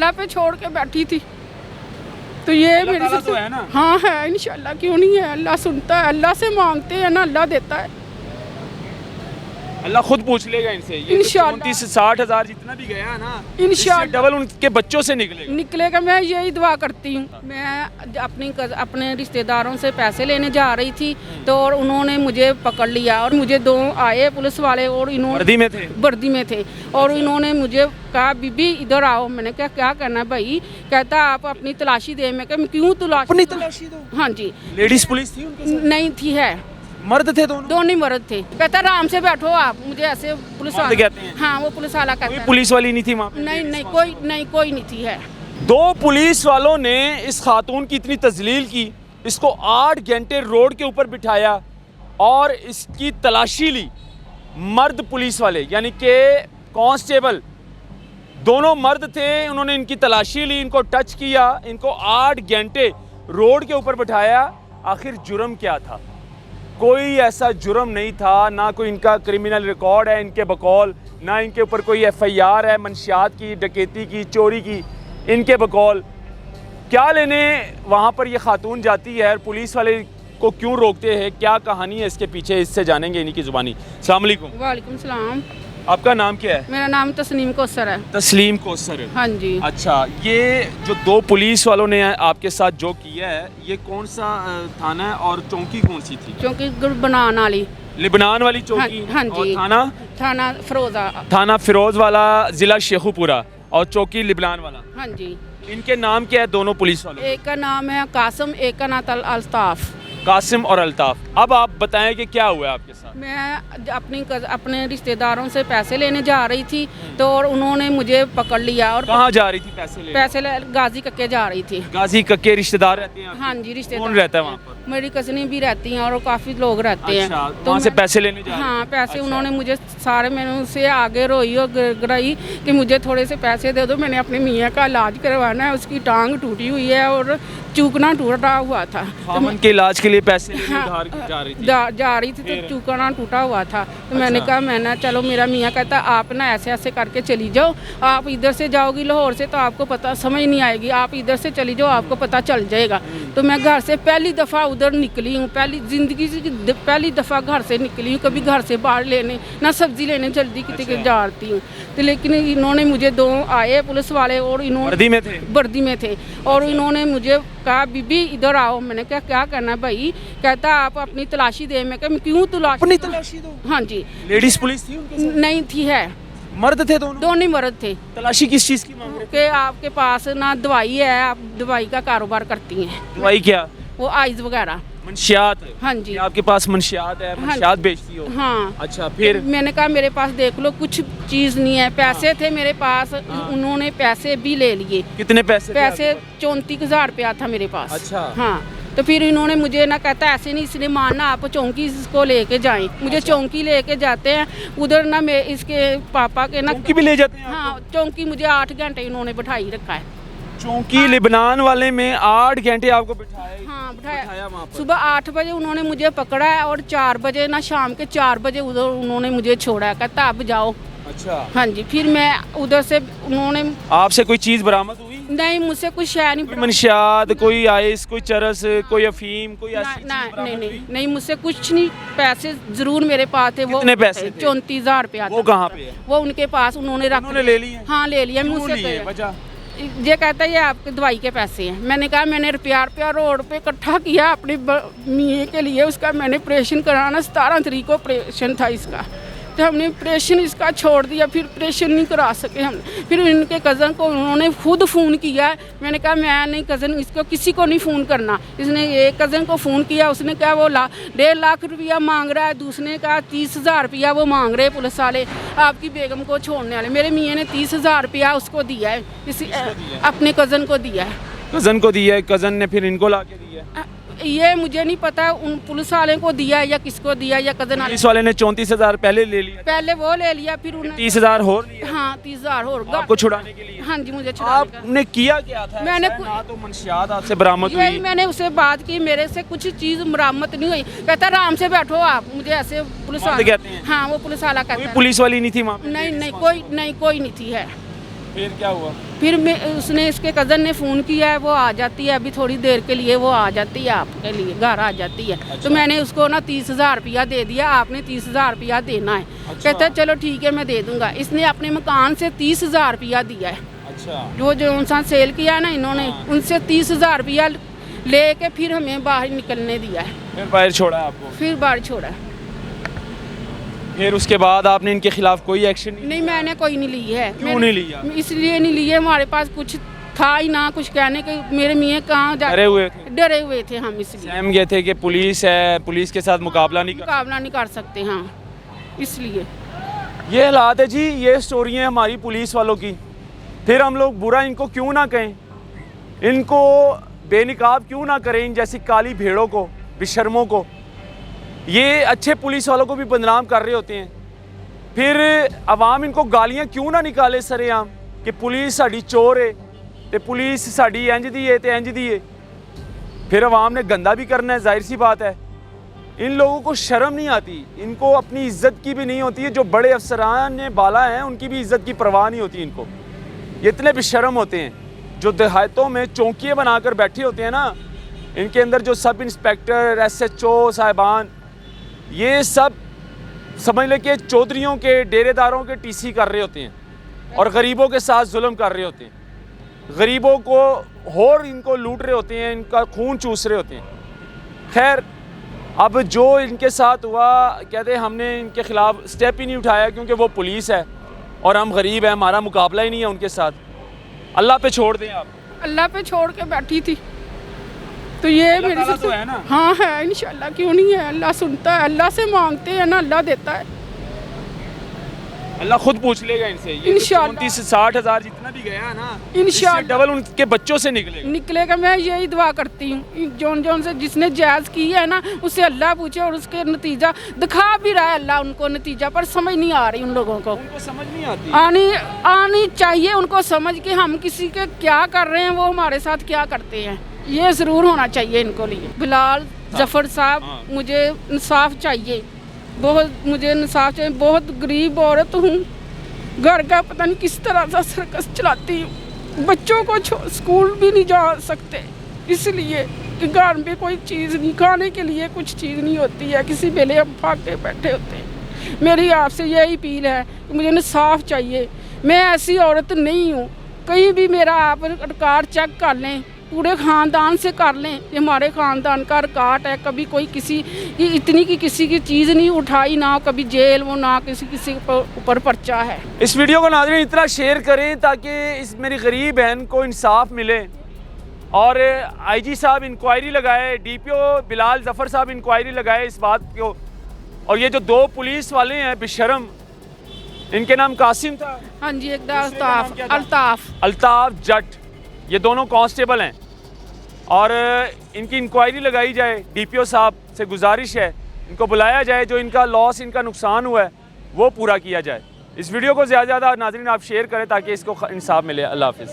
अल्लाह पे छोड़ के बैठी थी। तो ये मेरे से तो है ना। हाँ है, इंशाल्लाह, क्यों नहीं है। अल्लाह सुनता है, अल्लाह से मांगते हैं ना, अल्लाह देता है। अल्लाह खुद पूछ लेगा इनसे। ये इंशाल्लाह। 30-60 जितना भी गया ना, इंशाल्लाह। इससे डबल उनके बच्चों से निकलेगा। मैं यही दुआ करती हूँ। मैं अपने रिश्तेदारों से पैसे लेने जा रही थी तो और उन्होंने मुझे पकड़ लिया और मुझे 2 आए पुलिस वाले और इन्होंने वर्दी में थे और इन्होंने मुझे कहा बीबी इधर आओ। मैंने कहा क्या करना है भाई? कहता आप अपनी तलाशी दे। मैं कहा क्यों तलाशी दो? हाँ जी। लेडीज पुलिस थी उनके साथ? नहीं थी, है मर्द थे दोनों ही मर्द थे। कहता आराम से बैठो आप। मुझे ऐसे पुलिस वाला कहते हैं। हाँ, वो पुलिस वाला कहता है। पुलिस वाली नहीं थी वहाँ पे? नहीं, कोई नहीं थी। है 2 पुलिस वालों ने इस खातून की इतनी तजलील की, इसको 8 घंटे रोड के ऊपर बिठाया और इसकी तलाशी ली। मर्द पुलिस वाले यानी कि कांस्टेबल, दोनों मर्द थे। उन्होंने इनकी तलाशी ली, इनको टच किया, इनको 8 घंटे रोड के ऊपर बिठाया। आखिर जुर्म क्या था? कोई ऐसा जुर्म नहीं था, ना कोई इनका क्रिमिनल रिकॉर्ड है इनके बकौल, ना इनके ऊपर कोई FIR है मंशियात की, डकैती की, चोरी की। इनके बकौल क्या लेने वहाँ पर ये खातून जाती है और पुलिस वाले को क्यों रोकते हैं? क्या कहानी है इसके पीछे, इससे जानेंगे इन्हीं की ज़ुबानी। अस्सलाम वालेकुम। वालेकुम सलाम। आपका नाम क्या है? मेरा नाम तस्नीम कौसर है। तस्लीम कौसर। हाँ जी। अच्छा, ये जो 2 पुलिस वालों ने आपके साथ जो किया है, ये कौन सा थाना है और चौकी कौन सी थी? चौकी बनान वाली, लिबनान वाली चौकी। हाँ जी। और थाना फिरोज वाला, जिला शेखुपुरा, और चौकी लिबनान वाला। हाँ जी। इनके नाम क्या है दोनों पुलिस वालों? एक का नाम है कासिम, एक का नाम अल्ताफ। कासिम और अल्ताफ। अब आप बताएं कि क्या हुआ आपके साथ? मैं अपने रिश्तेदारों से पैसे लेने जा रही थी तो और उन्होंने मुझे पकड़ लिया। और कहाँ जा रही थी पैसे ले? गाजी कक्के जा रही थी। गाजी कक्के रिश्तेदार रहते हैं? हाँ जी, रिश्तेदार। कौन रहता है वहाँ पर? मेरी कज़नें भी रहती हैं और काफ़ी लोग रहते हैं। तो वहाँ से पैसे लेने जा रही? हाँ, पैसे। उन्होंने मुझे सारे, मैंने उनसे आगे रोई और गिड़गिड़ाई कि मुझे थोड़े से पैसे दे दो, मैंने अपने मियाँ का इलाज करवाना है, उसकी टांग टूटी हुई है और चूकना टूटा हुआ था। तो के इलाज के लिए पैसे हाँ, जा रही थी तो चूकना टूटा हुआ था। तो मैंने कहा मैंने चलो, मेरा मियाँ कहता आप ना ऐसे ऐसे करके चली जाओ, आप इधर से जाओगी लाहौर से तो आपको पता समझ नहीं आएगी, आप इधर से चली जाओ, आपको पता चल जाएगा। तो मैं घर से पहली दफ़ा उधर निकली हूँ, ज़िंदगी से पहली दफ़ा घर से निकली हूँ। कभी घर से बाहर लेने ना सब्जी लेने जल्दी कितने जाती हूँ। तो लेकिन इन्होंने मुझे 2 आए पुलिस वाले और इन्होंने वर्दी में थे और इन्होंने मुझे कहा बीबी इधर आओ। मैंने कहा क्या करना है भाई? कहता आप अपनी तलाशी दे। मैं कहा क्यों तलाशी दो? हाँ जी। लेडीज पुलिस थी उनके साथ? नहीं थी, है मर्द थे दोनों ही मर्द थे। तलाशी किस चीज़ की मांग रहे थे? कि आपके पास ना दवाई है, आप दवाई का कारोबार करती हैं। दवाई क्या? वो आइज वगैरह, मंशियात। हाँ जी। आपके पास मंशियात है? मंशियात बेचती हो? हाँ। अच्छा, फिर? मैंने कहा मेरे पास देख लो, कुछ चीज़ नहीं है। पैसे थे मेरे पास, उन्होंने पैसे भी ले लिए। कितने पैसे? 34,000 रुपया था मेरे पास। अच्छा। हाँ। तो फिर इन्होंने मुझे ना कहता ऐसे नहीं, इसने मानना, आप चौंकी इसको लेके जाएं। मुझे चौंकी लेके जाते हैं उधर ना, मैं इसके पापा के ना चौंकी भी ले जाते हैं? हाँ, चौंकी मुझे 8 घंटे इन्होंने बिठाई रखा है। चौंकी लिबनान वाले में 8 घंटे आपको बिठाया? हाँ, बिठाया वहाँ पर। सुबह 8 बजे उन्होंने मुझे पकड़ा है और 4 बजे ना, शाम के 4 बजे उधर उन्होंने मुझे छोड़ा है। कहता अब जाओ। अच्छा। हाँ जी। फिर मैं उधर से, उन्होंने आपसे कोई चीज़ बरामद हुई? नहीं, मुझसे कुछ शय नहीं। कोई मंशियात, कोई आइस, कोई चरस, कोई अफीम, कोई ऐसी नहीं, मुझसे कुछ नहीं। पैसे जरूर मेरे पास थे। वो कितने पैसे थे? 34,000 रुपया। वो कहाँ पे है? वो उनके पास उन्होंने ले लिया? हाँ, ले लिया मुझसे। ये कहता है ये आपके दवाई के पैसे हैं। मैंने कहा मैंने रुपया रोड पे इकट्ठा किया अपने मियाँ के लिए, उसका मैंने ऑपरेशन कराना, 17 तारीख को ऑपरेशन था इसका। तो हमने ऑपरेशन इसका छोड़ दिया, फिर ऑपरेशन नहीं करा सके हम। फिर इनके कज़न को उन्होंने खुद फ़ोन किया। मैंने कहा मैं नहीं, कज़न इसको किसी को नहीं फ़ोन करना। इसने एक कज़न को फ़ोन किया, उसने कहा वो 1.5 लाख रुपया मांग रहा है। दूसरे ने कहा 30,000 रुपया वो मांग रहे पुलिस वाले, आपकी बेगम को छोड़ने वाले। मेरे मियाँ ने 30,000 रुपया उसको दिया है, अपने कज़न को दिया है। कज़न को दिया है? कज़न ने फिर इनको ला के दिया? ये मुझे नहीं पता उन पुलिस वाले को दिया या किसको दिया, या कज़न पुलिस वाले ने 34,000 पहले ले लिया? पहले वो ले लिया, फिर उन्होंने 30,000 और लिया? हाँ, 30,000 और आपको छुड़ाने के लिए? हाँ जी, मुझे छुड़ाने। आपने किया क्या था? मैंने ना तो मंशियात आपसे बरामद हुई? मैंने उससे बात की, मेरे से कुछ चीज़ बरामद नहीं हुई। कहता आराम से बैठो आप, मुझे ऐसे पुलिस वाले कहते हैं। हाँ, वो पुलिस वाला कहता है। पुलिस वाली नहीं थी वहाँ पे? नहीं, कोई नहीं थी। है फिर क्या हुआ? फिर उसने इसके कज़न ने फ़ोन किया है, वो आ जाती है अभी थोड़ी देर के लिए, वो आ जाती है आपके लिए, घर आ जाती है। तो मैंने उसको ना 30,000 रुपया दे दिया, आपने 30,000 रुपया देना है। कहता है चलो ठीक है मैं दे दूंगा। इसने अपने मकान से 30,000 रुपया दिया है। जो सा सेल किया है ना इन्होंने, उनसे 30,000 रुपया लेके फिर हमें बाहर निकलने दिया है। फिर बाहर छोड़ा आपको? फिर बाहर छोड़ा है। फिर उसके बाद आपने इनके खिलाफ कोई एक्शन नहीं, मैंने कोई नहीं ली है। क्यों नहीं लिया? इसलिए नहीं लिए, हमारे पास कुछ था ही ना कुछ कहने के। मेरे मियाँ कहाँ डरे हुए थे? डरे हुए थे हम, इसलिए सहम गए थे कि पुलिस है, पुलिस के साथ मुकाबला नहीं कर सकते। हाँ, इसलिए ये हालात है जी। ये स्टोरी है हमारी पुलिस वालों की। फिर हम लोग बुरा इनको क्यों ना कहें, इनको बेनिकाब क्यों ना करें, इन जैसी काली भेड़ों को, बेशर्मों को। ये अच्छे पुलिस वालों को भी बदनाम कर रहे होते हैं। फिर अवाम इनको गालियां क्यों ना निकाले सरेआम कि पुलिस साड़ी चोर है, ते पुलिस साड़ी इंज दी है ते इंज दी है। फिर अवाम ने गंदा भी करना है, जाहिर सी बात है। इन लोगों को शर्म नहीं आती, इनको अपनी इज्जत की भी नहीं होती है। जो बड़े अफसरान बाला हैं उनकी भी इज्जत की परवाह नहीं होती इनको। ये इतने बेशर्म होते हैं। जो देहातों में चौकियाँ बनाकर बैठे होते हैं ना, इनके अंदर जो सब इंस्पेक्टर, SHO साहिबान, ये सब समझ ले कि चौधरियों के, डेरेदारों के TC कर रहे होते हैं और गरीबों के साथ जुल्म कर रहे होते हैं। गरीबों को और इनको लूट रहे होते हैं, इनका खून चूस रहे होते हैं। खैर, अब जो इनके साथ हुआ, कहते हैं हमने इनके ख़िलाफ़ स्टेप ही नहीं उठाया क्योंकि वो पुलिस है और हम गरीब हैं, हमारा मुकाबला ही नहीं है उनके साथ। अल्लाह पे छोड़ दें आप। अल्लाह पे छोड़ के बैठी थी तो ये मेरे से तो है ना। हाँ है, इंशाल्लाह, क्यों नहीं है। अल्लाह सुनता है, अल्लाह से मांगते हैं ना, अल्लाह देता है। अल्लाह खुद पूछ लेगा इनसे। ये 34-60 हज़ार जितना भी गया है ना, इंशाल्लाह डबल उनके बच्चों से निकलेगा। मैं यही दुआ करती हूँ। जौन से जिसने जायज़ की है ना, उससे अल्लाह पूछे और उसके नतीजा दिखा भी रहा है अल्लाह उनको नतीजा, पर समझ नहीं आ रही उन लोगों को। उनको समझ नहीं आती। आनी चाहिए उनको समझ कि हम किसी के क्या कर रहे हैं, वो हमारे साथ क्या करते हैं। ये ज़रूर होना चाहिए इनको लिए। बिलाल जफ़र साहब, मुझे इंसाफ चाहिए, बहुत मुझे इंसाफ चाहिए। बहुत गरीब औरत हूँ, घर का पता नहीं किस तरह से सर्कस चलाती हूँ। बच्चों को स्कूल भी नहीं जा सकते इसलिए कि घर में कोई चीज़ नहीं, खाने के लिए कुछ चीज़ नहीं होती है, किसी बेले हम भागे बैठे होते हैं। मेरी आपसे यही अपील है कि मुझे इंसाफ चाहिए। मैं ऐसी औरत नहीं हूँ। कहीं भी मेरा आप रिकॉर्ड चेक कर लें, पूरे ख़ानदान से कर लें, ये हमारे ख़ानदान का रिकॉर्ड है। कभी कोई किसी की इतनी की किसी की चीज़ नहीं उठाई, ना कभी जेल वो, ना किसी के ऊपर पर्चा है। इस वीडियो को नाज़रीन इतना शेयर करें ताकि इस मेरी गरीब बहन को इंसाफ मिले। और IG साहब इंक्वायरी लगाए, DPO बिलाल जफ़र साहब इंक्वायरी लगाए इस बात को। और ये जो 2 पुलिस वाले हैं बेशर्म, इनके नाम कासिम था। हाँ जी, एक अल्ताफ़ जट, ये दोनों कांस्टेबल हैं। और इनकी इंक्वायरी लगाई जाए। DPO साहब से गुजारिश है इनको बुलाया जाए, जो इनका लॉस, इनका नुकसान हुआ है वो पूरा किया जाए। इस वीडियो को ज़्यादा से ज़्यादा नाज़रीन आप शेयर करें ताकि इसको इंसाफ मिले। अल्लाह हाफ़िज़।